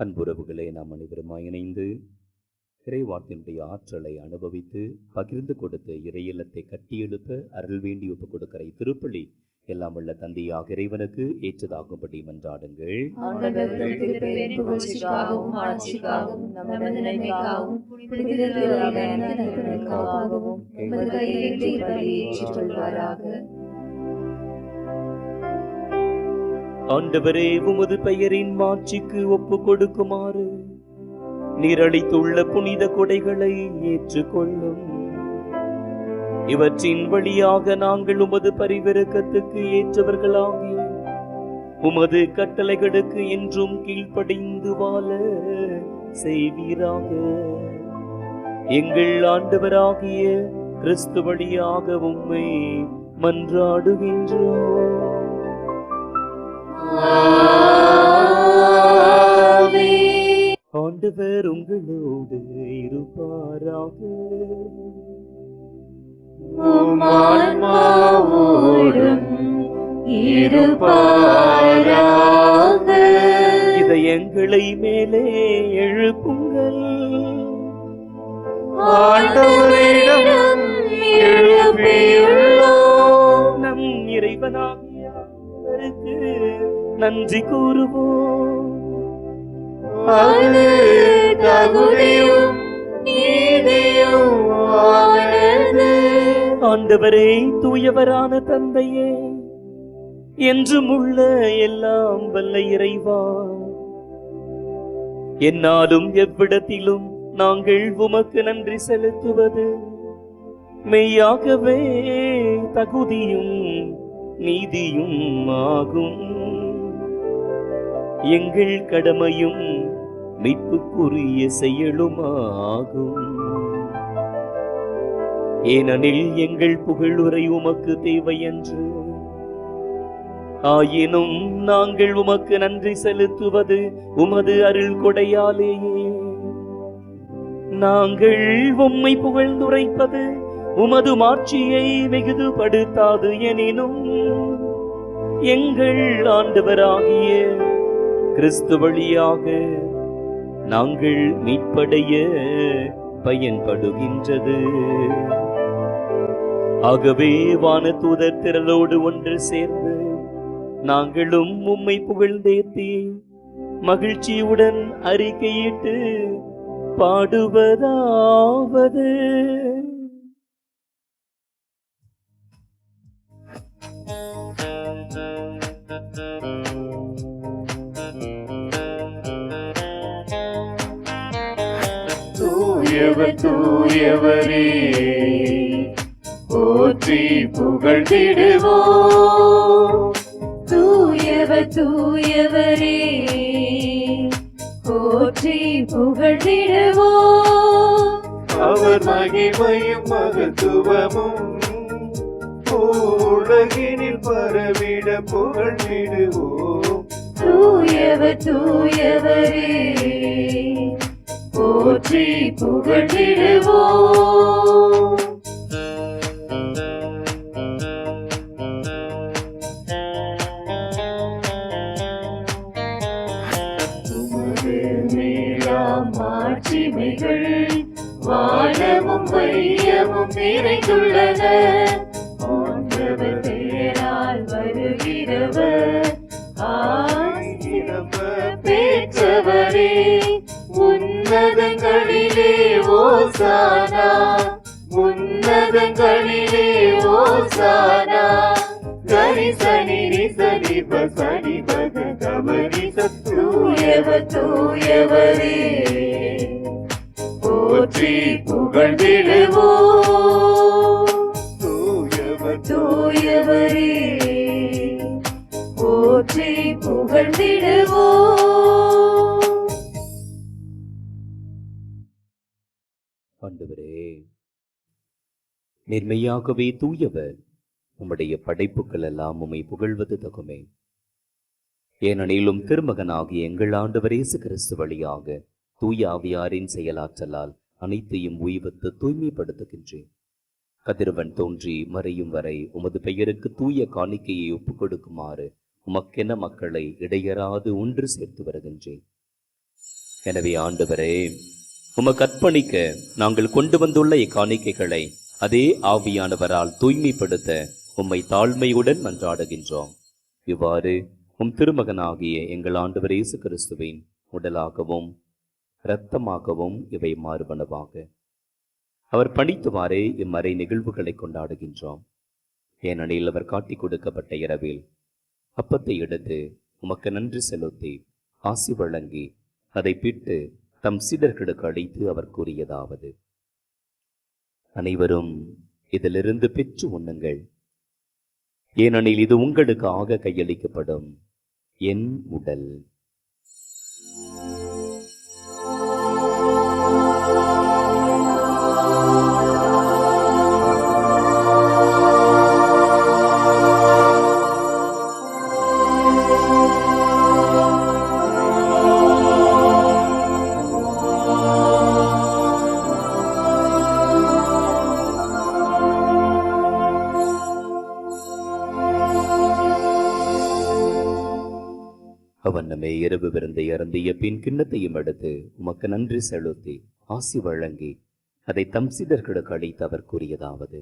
அன்புறவுகளே, நாம் அனைவருமாய் இணைந்து இறைவார்த்தையினுடைய ஆற்றலை அனுபவித்து பகிர்ந்து கொடுத்த இறையில்லத்தை கட்டியெழுப்ப அருள் வேண்டி ஒப்புக் கொடுக்கிற திருப்பலி எல்லாம் உள்ள தந்தையாக இறைவனுக்கு ஏற்றதாகும்படி மன்றாடுங்கள். ஆண்டவர் தம் திருப்பெயரின் புகழ்ச்சிக்காகவும் ஆட்சிக்காகவும் நமது நன்மைக்காகவும் புனிதர்களாக நலனுக்காகவும் உமது கையில் திருப்பலியை ஏற்றுக்கொள்வாராக. ஆண்டவரே, உமது பெயரின் மாட்சிக்கு ஒப்பு கொடுக்குமாறு நீர் அளித்துள்ள புனித கொடைகளை ஏற்றுக்கொள்ளும். இவற்றின் வழியாக நாங்கள் உமது பரிவிரக்கத்துக்கு ஏற்றவர்களாகி உமது கட்டளைகளுக்கு என்றும் கீழ்ப்படிந்து வாழ செய்வீராக. எங்கள் ஆண்டவராகிய கிறிஸ்து வழியாக உம்மை மன்றாடுகின்றோம். ஆண்டவர் உங்களோடு இருப்பாராக. உம் ஆன்மாவோடும் இருப்பாராக. இதயங்களை மேலே எழுப்புங்கள். ஆண்டவரிடம் எழுப்பியுள்ளோம். நம் இறைவனாகிய ஆண்டவருக்கு நன்றி கூறுவோம். அது தகுதியும் நீதியுமானது. ஆண்டவரே, தூயவரான தந்தையே, என்றும் உள்ள எல்லாம் வல்ல இறைவா, என்னாலும் எவ்விடத்திலும் நாங்கள் உமக்கு நன்றி செலுத்துவது மெய்யாகவே தகுதியும் நீதியும் ஆகும். எங்கள் கடமையும் மீட்புக்குரிய செயலுமாகும். ஏனெனில் எங்கள் புகழுரை உமக்கு தேவையன்று. ஆயினும் நாங்கள் உமக்கு நன்றி செலுத்துவது உமது அருள் கொடையாலேயே. நாங்கள் உம்மை புகழ்ந்துரைப்பது உமது மாட்சியை மிகுதுபடுத்தாது எனினும் எங்கள் ஆண்டவராகிய கிறிஸ்து வழியாக நாங்கள் மீட்படைய பயன்படுகின்றது. ஆகவே வானதூதர் திரளோடு ஒன்று சேர்ந்து நாங்களும் உம்மை புகழ்ந்தேத்தி மகிழ்ச்சியுடன் அறிக்கையிட்டு பாடுவதாவது. தூயவர் தூயவரே, போற்றி புகழ்ந்திடுவோம். தூயவர் தூயவரே, போற்றி புகழ்ந்திடுவோம். அவர் மகிமையும் மகத்துவமும் உலகினில் பரவிட புகழ்ந்திடுவோம். தூயவர் தூயவரே, போற்றி புகழ்ந்திடுவோம். உமது மேலாம் மாட்சிமைகள் வானமும் வையமும் நிறைந்துள்ளன. ஆண்டவர் பெயரால் வருகிறவர் பெற்றவரே, உன்னதங்களிலே ஓசானா, உன்னதங்களிலே ஓசானா. கரிசனி ரிசனி பசனி பத கமரி தூயவர் தூயவரே, போற்றி புகழ்ந்திடுவோம். தூயவர் தூயவரே, போற்றி புகழ்ந்திடுவோம். ஆண்டவரே, நேர்மையாகவே தூயவர். உம்முடைய படைப்புகள் எல்லாம் உம்மை புகழ்வது தகுமே. ஏனெனிலும் திருமகனாகிய எங்கள் ஆண்டவர் இயேசு கிறிஸ்து வழியாக தூய ஆவியாரின் செயலாற்றலால் அனைத்தையும் உய்வித்து தூய்மைப்படுத்துகின்றேன். கதிரவன் தோன்றி மறையும் வரை உமது பெயருக்கு தூய காணிக்கையை ஒப்புக் கொடுக்குமாறு உமக்கென மக்களை இடையறாது ஒன்று சேர்த்து வருகின்றேன். எனவே ஆண்டவரே, உமக்கு அர்ப்பணிக்க நாங்கள் கொண்டு வந்துள்ள இக்காணிக்கைகளை அதே ஆவியானவரால் தூய்மைப்படுத்த உம்மை தாழ்மையுடன் மன்றாடுகின்றோம். இவ்வாறு உம் திருமகனாகிய எங்கள் ஆண்டவர் இயேசு கிறிஸ்துவின் உடலாகவும் இரத்தமாகவும் இவை மாறுபனவாக. அவர் பணித்துவாறே இம்மறை நிகழ்வுகளை கொண்டாடுகின்றோம். ஏனெனில் அவர் காட்டிக் கொடுக்கப்பட்ட இரவில் அப்பத்தை எடுத்து உமக்கு நன்றி செலுத்தி ஆசி வழங்கி அதை பிட்டு தம் சீடர்களுக்கு அளித்து அவர் கூறியதாவது: அனைவரும் இதிலிருந்து பெற்று உண்ணுங்கள். ஏனெனில் இது உங்களுக்காக கையளிக்கப்படும் என் உடல். அவன்னமே இரவு விருந்தை அருந்திய பின் கிண்ணத்தையும் எடுத்து உமக்கு நன்றி செலுத்தி ஆசி வழங்கி அதை தம் சீடர்களுக்கு அளித்து அவர் கூறியதாவது: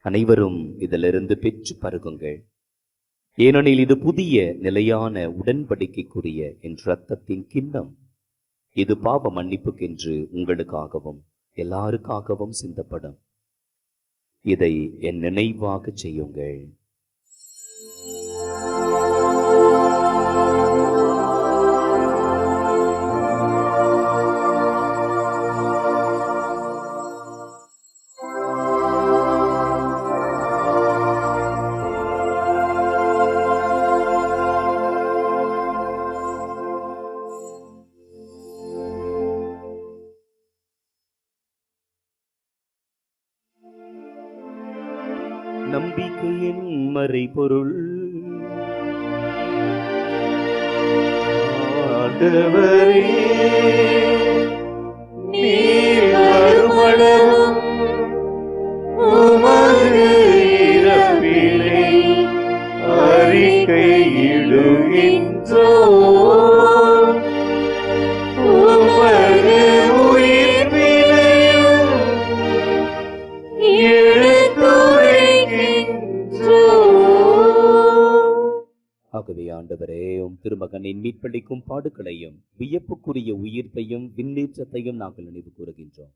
அனைவரும் இதிலிருந்து பெற்று பருகுங்கள். ஏனெனில் இது புதிய நிலையான உடன்படிக்கைக்குரிய என் இரத்தத்தின் கிண்ணம். இது பாவ மன்னிப்புக்கென்று உங்களுக்காகவும் எல்லாருக்காகவும் சிந்தப்படும். இதை என் நினைவாக செய்யுங்கள். நம்பிக்கையின் மறைபொருள். ஆண்டவரே, நீர் வருமளவும் உமது இறப்பினை அறிக்கையிடுகின்றோம். உமது உயிர்ப்பினையும் ஆகவே ஆண்டவரே, உம் திருமகனின் மீட்பளிக்கும் பாடுகளையும் வியப்புக்குரிய உயிர்ப்பையும் விண்ணேற்றத்தையும் நாங்கள் நினைவு கூறுகின்றோம்.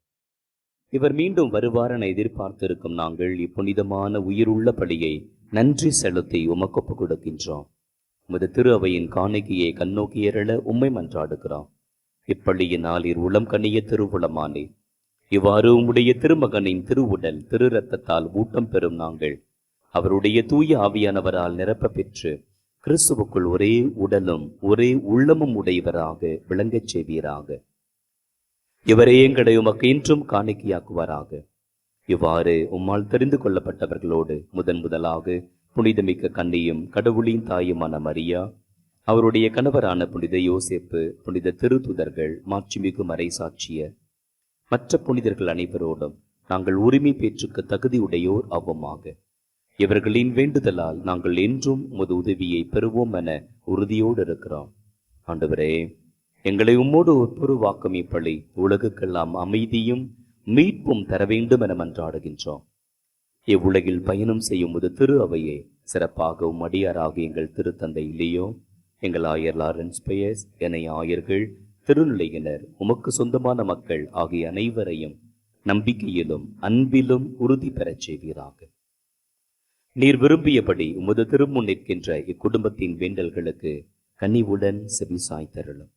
இவர் மீண்டும் வருவார் என எதிர்பார்த்திருக்கும் நாங்கள் இப்புனிதமான உயிருள்ள பலியை நன்றி செலுத்தி உமக்கொப்பு கொடுக்கின்றோம். உமது திரு அவையின் காணிக்கையை கண்ணோக்கியரள உம்மை மன்றாடுகிறோம். இப்பள்ளியினால் இர் உளம் கனிய திருவுளமானே, இவ்வாறு உம்முடைய திருமகனின் திருவுடல் திரு இரத்தத்தால் ஊட்டம் பெறும் நாங்கள் அவருடைய தூய ஆவியானவரால் நிரப்ப பெற்று கிறிஸ்துவுக்குள் ஒரே உடலும் ஒரே உள்ளமும் உடையவராக விளங்கச் செய்வீராக. இவரே எங்களை உமக்கு இன்றும் காணிக்கையாக்குவாராக. இவ்வாறு உம்மால் தெரிந்து கொள்ளப்பட்டவர்களோடு முதலாக புனிதமிக்க கன்னியும் கடவுளின் தாயுமான மரியா, அவருடைய கணவரான புனித யோசேப்பு, புனித திருத்துதர்கள், மாட்சிமிகு மறைசாட்சியர், மற்ற புனிதர்கள் அனைவரோடும் நாங்கள் உரிமை பேற்றுக்கு தகுதியுடையோர் ஆவோமாக. இவர்களின் வேண்டுதலால் நாங்கள் என்றும் உமது உதவியை பெறுவோம் என உறுதியோடு இருக்கிறோம். ஆண்டவரே, எங்களை உம்மோடு ஒப்புருவாக்கும் இப்படி உலகுக்கெல்லாம் அமைதியும் மீட்பும் தர வேண்டும் என மன்றாடுகின்றோம். இவ்வுலகில் பயணம் செய்யும் உமது திரு அவையை சிறப்பாக அடியாராக எங்கள் திருத்தந்தை லியோ, எங்கள் ஆயர் லாரன்ஸ் பெயஸ், என ஆயர்கள், திருநிலையினர், உமக்கு சொந்தமான மக்கள் ஆகிய அனைவரையும் நம்பிக்கையிலும் அன்பிலும் உறுதி பெறச் செய்வீராக. நீர் விரும்பியபடி உமது திருமுன் நிற்கின்ற இக்குடும்பத்தின் வேண்டல்களுக்கு கனிவுடன் செவிசாய்த்தருளும்.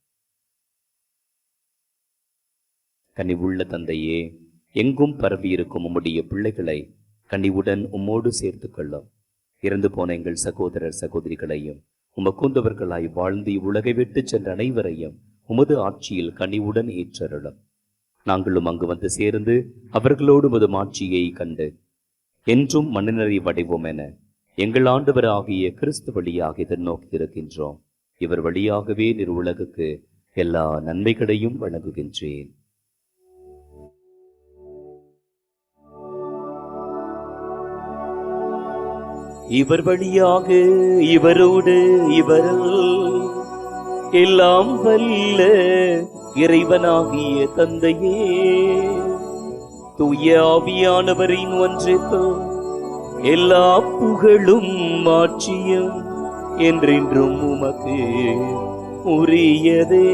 கனிவுள்ள தந்தையே, எங்கும் பரவியிருக்கும் உம்முடைய பிள்ளைகளை கனிவுடன் உம்மோடு சேர்த்து கொள்ளும். இறந்து போன எங்கள் சகோதரர் சகோதரிகளையும் உமக்குந்தவர்களாய் வாழ்ந்து இவ்வுலகை விட்டு சென்ற அனைவரையும் உமது ஆட்சியில் கனிவுடன் ஏற்றருளும். நாங்களும் அங்கு வந்து சேர்ந்து அவர்களோடு உமது மாட்சியை கண்டு என்றும் மண்ணினரை வடைவோம் என எங்கள் ஆண்டவர் ஆகிய கிறிஸ்து வழியாக எதிர்நோக்கி இருக்கின்றோம். இவர் வழியாகவே நிறு உலகுக்கு எல்லா நன்மைகளையும் வழங்குகின்றேன். இவர் வழியாக இவரோடு இவரில் எல்லாம் வல்ல இறைவனாகிய தந்தையே, தூய ஆவியானவரின் ஒன்றிப்பு எல்லா புகழும் மாட்சியும் என்றென்றும் உமக்கு உரியதே.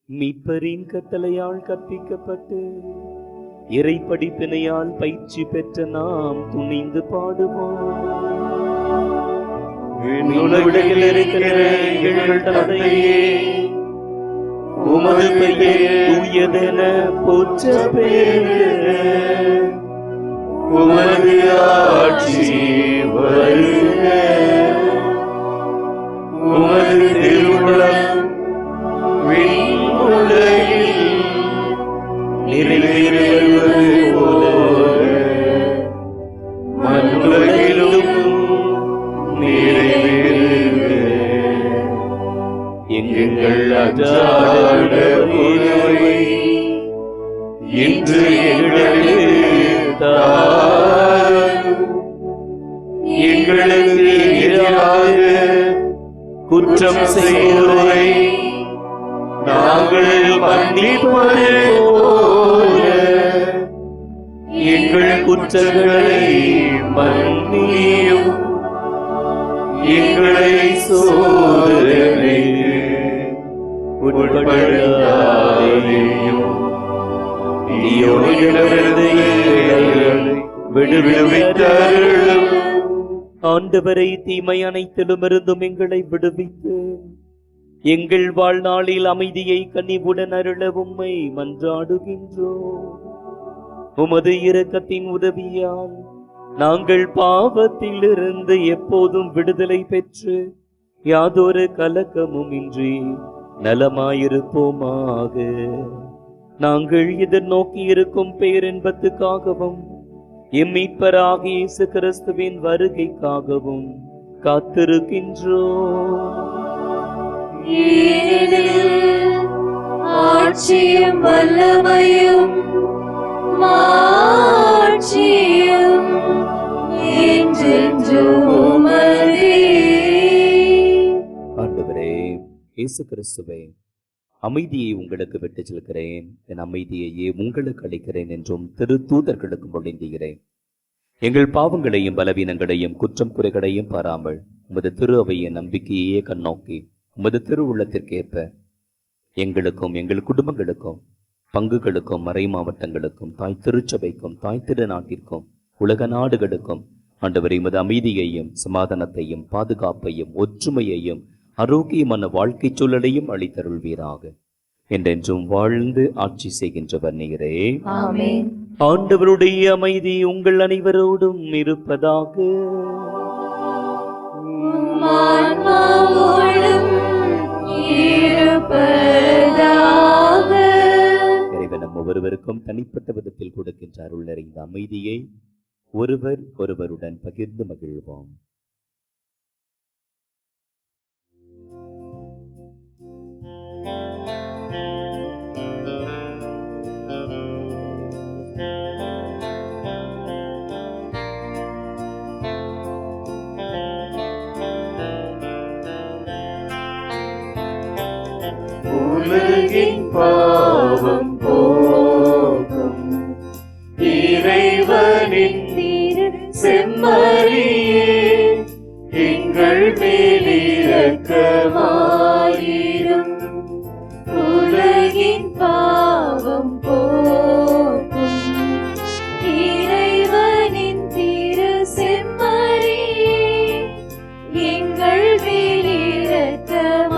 மீட்பரின் கட்டளையால் கற்பிக்கப்பட்டு இறை படிப்பினையால் பயிற்சி பெற்ற நாம் துணிந்து பாடுவோம். உலகில் இருக்கிற எங்கள் தந்தையே, உமது பெயர் தூயதென போற்ற பெறுக. உமது ஆட்சி வருக. உமது திருவுளம் விண்ணுலகில் நிறைவேறுவது போல மண்ணுலகிலும் நிறைவேறுக. எங்கள் அன்றாட உணவை இன்று எங்களுக்கு தாரும். எங்களுக்கு எதிராக குற்றம் செய்வோரை நாங்கள் மன்னிப்பது போல எங்கள் குற்றங்களை மன்னியும். எங்களை சோதனைக்கு உட்படுத்தாதேயும். தீயோனிடமிருந்து எங்களை விடுவித்தருளும். ஆண்டவரை தீமை அனைத்திலுமிருந்தும் எங்களை விடுவித்து எங்கள் வாழ்நாளில் அமைதியை கனிவுடன் அருள உம்மை மன்றாடுகின்றோம். உமது இரக்கத்தின் உதவியால் நாங்கள் பாவத்திலிருந்து எப்போதும் விடுதலை பெற்று யாதொரு கலக்கமும் இன்றி நலமாயிருப்போமாக. நாங்கள் எதிர்நோக்கி இருக்கும் பேரின்பத்துக்காகவும் எம்மீட்பராகிய இயேசு கிறிஸ்துவின் வருகைக்காகவும் காத்திருக்கின்றோம். ஆட்சியும் வல்லமையும் மாட்சியும் என்றென்றும் உமதே. ஆண்டவரே இயேசு கிறிஸ்துவே, அமைதியை உங்களுக்கு விட்டுச் செல்கிறேன், என் அமைதியையே உங்களுக்கு அளிக்கிறேன் என்றும் திருத்தூதர்களுக்கு மொழிந்தீகிறேன். எங்கள் பாவங்களையும் பலவீனங்களையும் குற்றம் குறைகளையும் பாராமல் உமது திரு அவையின் நம்பிக்கையே கண்ணோக்கி உமது திருவுள்ளத்திற்கேற்ப எங்களுக்கும் எங்கள் குடும்பங்களுக்கும் பங்குகளுக்கும் மறை மாவட்டங்களுக்கும் தாய் திருச்சபைக்கும் தாய் திரு நாட்டிற்கும் உலக நாடுகளுக்கும் ஆண்டவரை உமது அமைதியையும் சமாதானத்தையும் பாதுகாப்பையும் ஒற்றுமையையும் ஆரோக்கியமான வாழ்க்கை சூழலையும் அளித்தருள்வீராக. என்றென்றும் வாழ்ந்து ஆட்சி செய்கின்றவர் நீரே. ஆமென். ஆண்டவருடைய அமைதி உங்கள் அனைவரோடும் இருப்பதாக. ஆன்மாவோடும் இருப்பதாக. இறைவன் நம் ஒவ்வொருவருக்கும் தனிப்பட்ட விதத்தில் கொடுக்கின்ற அருள் நிறைந்த அமைதியை ஒருவர் ஒருவருடன் பகிர்ந்து மகிழ்வோம். உலகின் பாவம் போக்கும் இறைவனின் செம்மறியே, எங்கள் மேல் இரக்கமாயிரும். உலகின் பாவம் போக்கும் இறைவனின் திரு செம்மறியே, எங்கள் மேல் இரக்கமாயிரும்.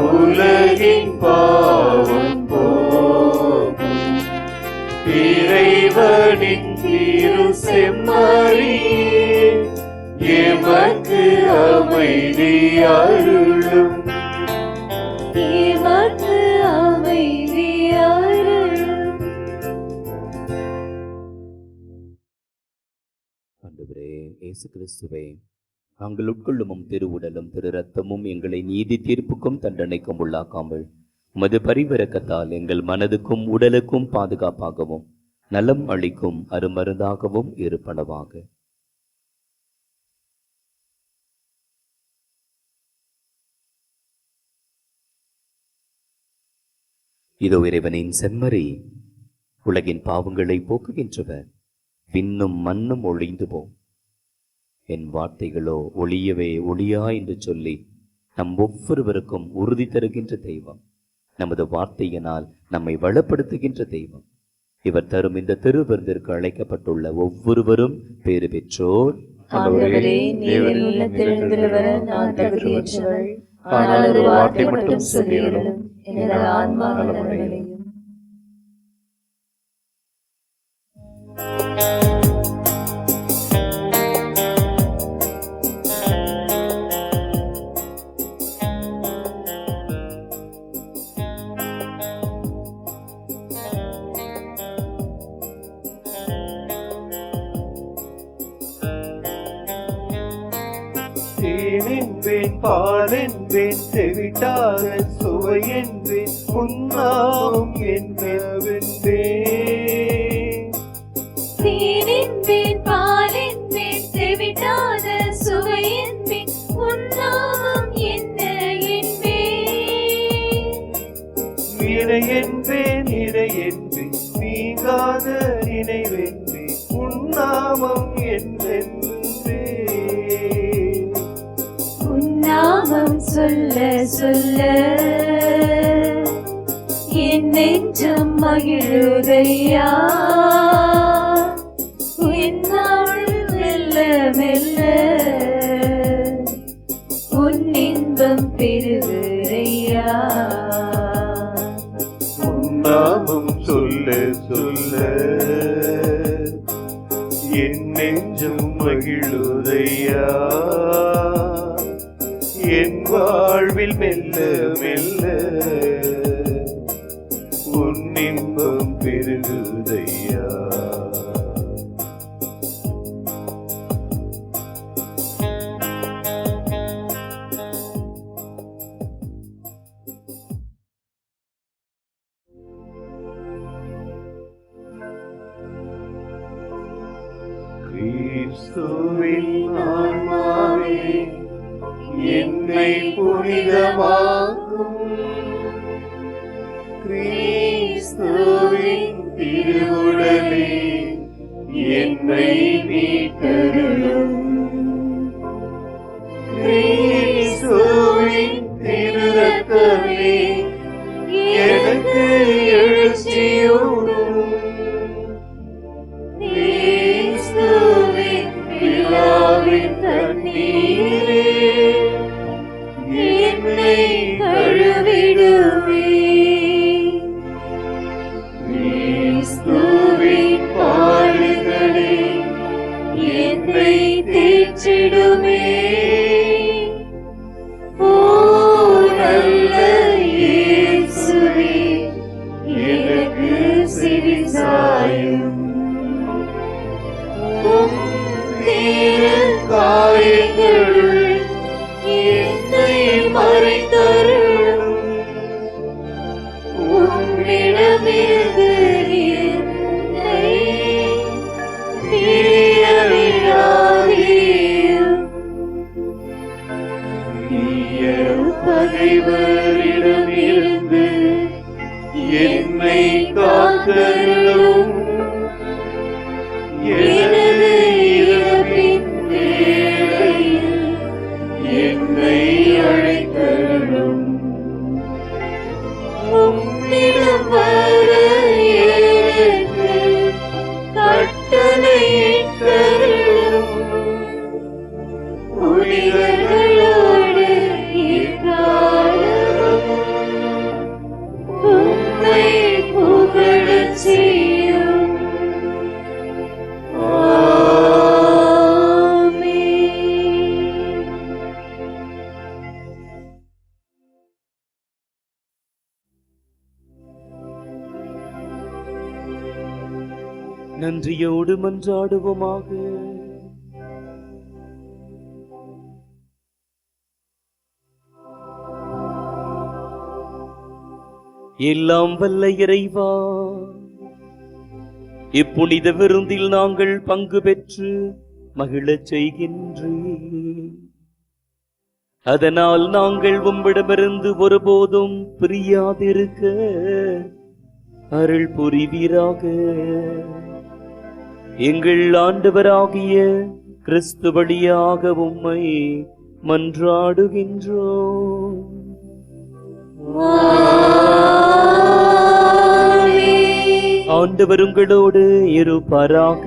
உலகின் பாவம் போக்கும் இறைவனின் திரு செம்மறியே, எமக்கு அமைதி அருளும். எமக்கு அமைதி அருளும். ஆண்டவரே இயேசு கிறிஸ்துவே, நாங்கள் உட்கொள்ளும் திருவுடலும் திரு ரத்தமும் எங்களை நீதி தீர்ப்புக்கும் தண்டனைக்கும் உள்ளாக்காமல் உமது பரிவிரக்கத்தால் எங்கள் மனதுக்கும் உடலுக்கும் பாதுகாப்பாகவும் நலம் அளிக்கும் அருமருந்தாகவும் இருப்பனவாக. இதோ இறைவனின் செம்மறி, உலகின் பாவங்களை போக்குகின்றவர். விண்ணும் மண்ணும் ஒழிந்து போம், என் வார்த்தைகளோ ஒளியவே ஒளியா என்று சொல்லி நம் ஒவ்வொருவருக்கும் உறுதி தருகின்ற தெய்வம், நமது வார்த்தையினால் நம்மை வளப்படுத்துகின்ற தெய்வம். இவர் தரும் இந்த திருவிருந்திற்கு அழைக்கப்பட்டுள்ள ஒவ்வொருவரும் பேறு பெற்றோர். ஆண்டவரே, நீர் என் உள்ளத்தில் எழுந்திருவர நான் தகுதியற்றவள். ஆனால் ஒரு வார்த்தை மட்டும் சொல்லிவிடும், எனது ஆன்மா நலமடையும். தேனென்பேன் பாலென்பேன் செவிட்டாத சுவையென்பேன் உன்னாவும் என்னவென்பேன். தேனென்பேன் பாலென்பேன் செவிட்டாத சுவையென்பேன் உன்னாவும் என்ன என்பேன். வினையென்பேன் இறையென்பேன் நீங்காத நினைவென்பேன் உன்னாமம் என்னென்பேன். உன்னாமம் சொல்ல சொல்ல என் நெஞ்சம் மகிழுதையா. என்னாள் மெல்ல மெல்ல உன் இன்பம் பெறுகிறையா. உன்னாமம் சொல்ல சொல்ல என் நெஞ்சம் மகிழுதையா. என் வாழ்வில் மெல்ல மெல்ல உன் இன்பம் பெருகுதையா. கிறிஸ்துவின் ஆன்மாவே என்னை புனிதமாக்கும். கிறிஸ்துவின் திருவுடலே என்னை மீட்டருளும். கிறிஸ்துவின் திருரத்தமே எனக்கு எழுச்சியூட்டும். கிறிஸ்துவின் விழாவின் தண்ணீரே என்னை கழுவிடுவே. கிறிஸ்துவின் பாடுகளே என்னை தேற்றிடுமே. ஓ நல்ல இயேசுவே, எனக்கு செவிசாயும். உம் திரு காயங்களுள் என்னை மறைத்தருளும். உம்மிடமிருந்து என்னை பிரிய விடாதேயும். தீய பகைவரிடமிருந்து என்னை காத்தருளும். எனது இறப்பின் வேளையில் என்னை அழைத்தருளும். நன்றியோடு மன்றாடுவோமாக. எல்லாம் வல்ல இறைவா, இப்புனித விருந்தில் நாங்கள் பங்கு பெற்று மகிழச் செய்கின்றேன். அதனால் நாங்கள் உம்மிடமிருந்து ஒருபோதும் பிரியாதிருக்க அருள் புரிவீராக. எங்கள் ஆண்டவராகிய கிறிஸ்து வழியாக உம்மை மன்றாடுகின்றோம். ஆண்டவர் உங்களோடு இருப்பாராக.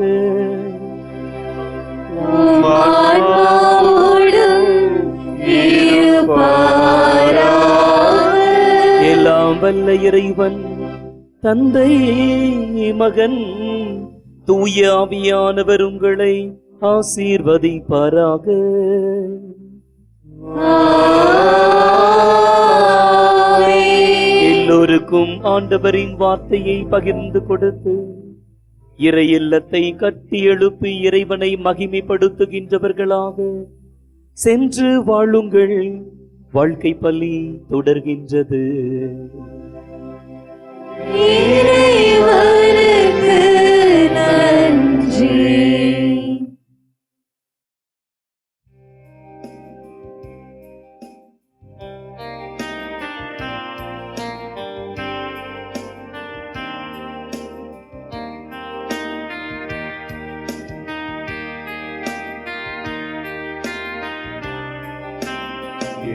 எல்லாம் வல்ல இறைவன் தந்தை, மகன், தூய ஆவியானவர் உங்களை ஆசீர்வதிப்பாராக. எல்லோருக்கும் ஆண்டவரின் வார்த்தையை பகிர்ந்து கொடுத்து இறை இல்லத்தை கட்டி எழுப்பி இறைவனை மகிமைப்படுத்துகின்றவர்களாக சென்று வாழுங்கள். வாழ்க்கை பலி தொடர்கின்றது. இறைவனுக்கு நன்றி.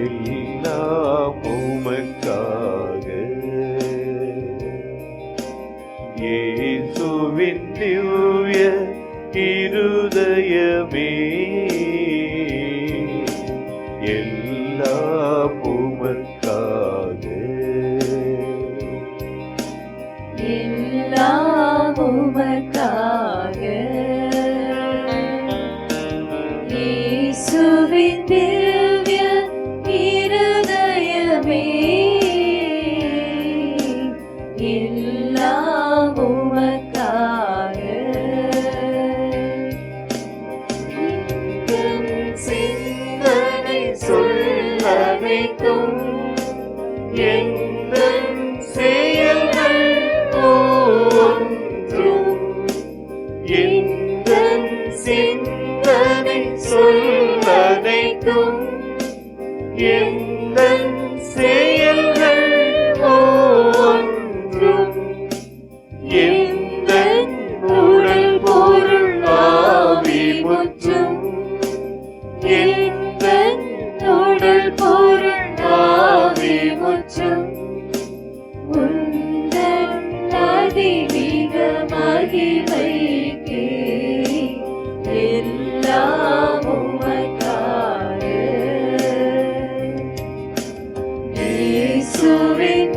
எல்லாம் உமக்காக இயேசுவின் திவ்ய இருதயமே, எல்லாம் உமக்காக எல்லாம் உமக்காக இயேசுவின் திவ்ய இருதயமே, எல்லாம் உமக்காக. என் சிந்தனை சொல்லவைக்கும் எந்தன் செயல்கள் ஒன்றும், எந்தன் சிந்தனை சொல்லவைக்கும் எந்தன் செயல்கள் ஒன்றும், எந்தன் உடல் பொருள் ஆவி முற்றும், எந்தன் உடல் பொருள் ஆவி முற்றும் உந்தன் அதிமிக மகிமைக்கே, எல்லாம் உமக்காக இயேசுவின்